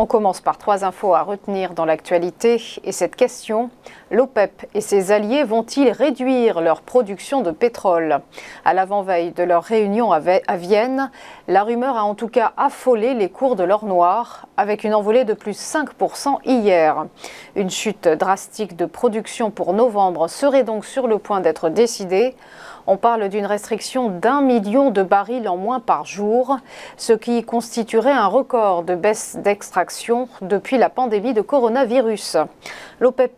On commence par 3 infos à retenir dans l'actualité et cette question: l'OPEP et ses alliés vont-ils réduire leur production de pétrole? À l'avant-veille de leur réunion à Vienne, la rumeur a en tout cas affolé les cours de l'or noir avec une envolée de plus 5% hier. Une chute drastique de production pour novembre serait donc sur le point d'être décidée. On parle d'une restriction d'1 million de barils en moins par jour, ce qui constituerait un record de baisse d'extraction depuis la pandémie de coronavirus. L'OPEP+,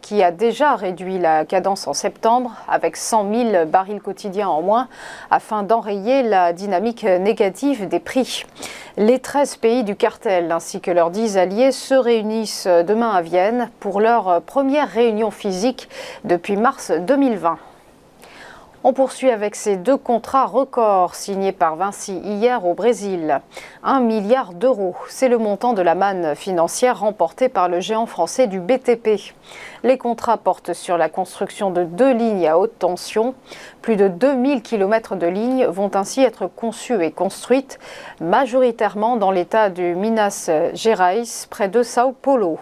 qui a déjà réduit la cadence en septembre avec 100 000 barils quotidiens en moins afin d'enrayer la dynamique négative des prix. Les 13 pays du cartel ainsi que leurs 10 alliés se réunissent demain à Vienne pour leur première réunion physique depuis mars 2020. On poursuit avec ces 2 contrats records signés par Vinci hier au Brésil. 1 milliard d'euros, c'est le montant de la manne financière remportée par le géant français du BTP. Les contrats portent sur la construction de 2 lignes à haute tension. Plus de 2000 km de lignes vont ainsi être conçues et construites, majoritairement dans l'état du Minas Gerais, près de Sao Paulo.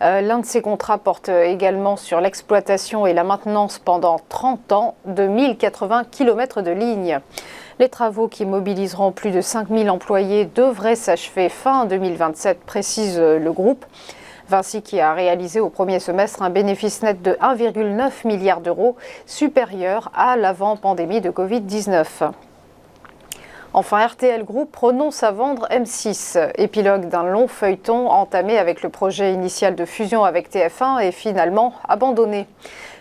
L'un de ces contrats porte également sur l'exploitation et la maintenance pendant 30 ans de 1080 km de lignes. Les travaux qui mobiliseront plus de 5000 employés devraient s'achever fin 2027, précise le groupe. Vinci qui a réalisé au premier semestre un bénéfice net de 1,9 milliard d'euros, supérieur à l'avant-pandémie de Covid-19. Enfin, RTL Group renonce à vendre M6, épilogue d'un long feuilleton entamé avec le projet initial de fusion avec TF1 et finalement abandonné.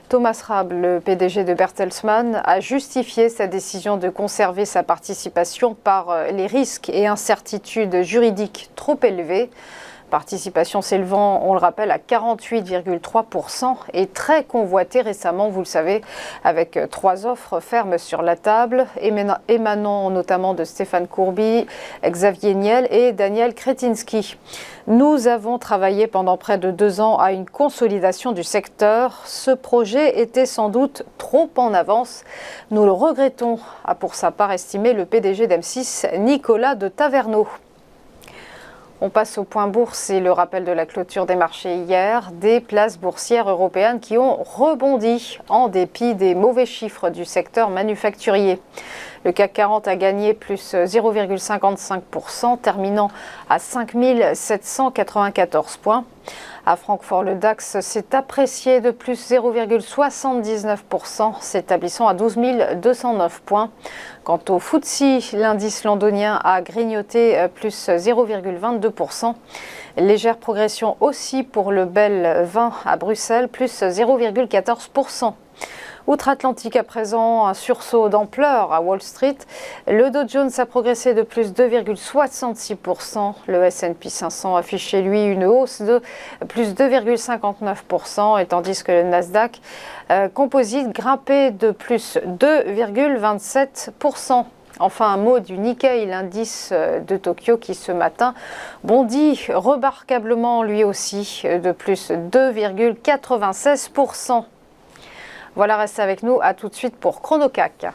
Thomas Rabe, le PDG de Bertelsmann, a justifié sa décision de conserver sa participation par les risques et incertitudes juridiques trop élevés. Participation s'élevant, on le rappelle, à 48,3% et très convoitée récemment, vous le savez, avec 3 offres fermes sur la table, émanant notamment de Stéphane Courby, Xavier Niel et Daniel Kretinsky. Nous avons travaillé pendant près de 2 ans à une consolidation du secteur. Ce projet était sans doute trop en avance. Nous le regrettons, a pour sa part estimé le PDG d'M6, Nicolas de Taverneau. On passe au point bourse et le rappel de la clôture des marchés hier, des places boursières européennes qui ont rebondi en dépit des mauvais chiffres du secteur manufacturier. Le CAC 40 a gagné plus 0,55%, terminant à 5 794 points. À Francfort, le DAX s'est apprécié de plus 0,79%, s'établissant à 12 209 points. Quant au FTSE, l'indice londonien a grignoté plus 0,22%. Légère progression aussi pour le BEL 20 à Bruxelles, plus 0,14%. Outre-Atlantique à présent, un sursaut d'ampleur à Wall Street. Le Dow Jones a progressé de plus 2,66%. Le S&P 500 affiche chez lui une hausse de plus 2,59%, et tandis que le Nasdaq Composite grimpait de plus 2,27%. Enfin, un mot du Nikkei, l'indice de Tokyo qui ce matin bondit remarquablement lui aussi de plus 2,96%. Voilà, restez avec nous, à tout de suite pour ChronoCAC.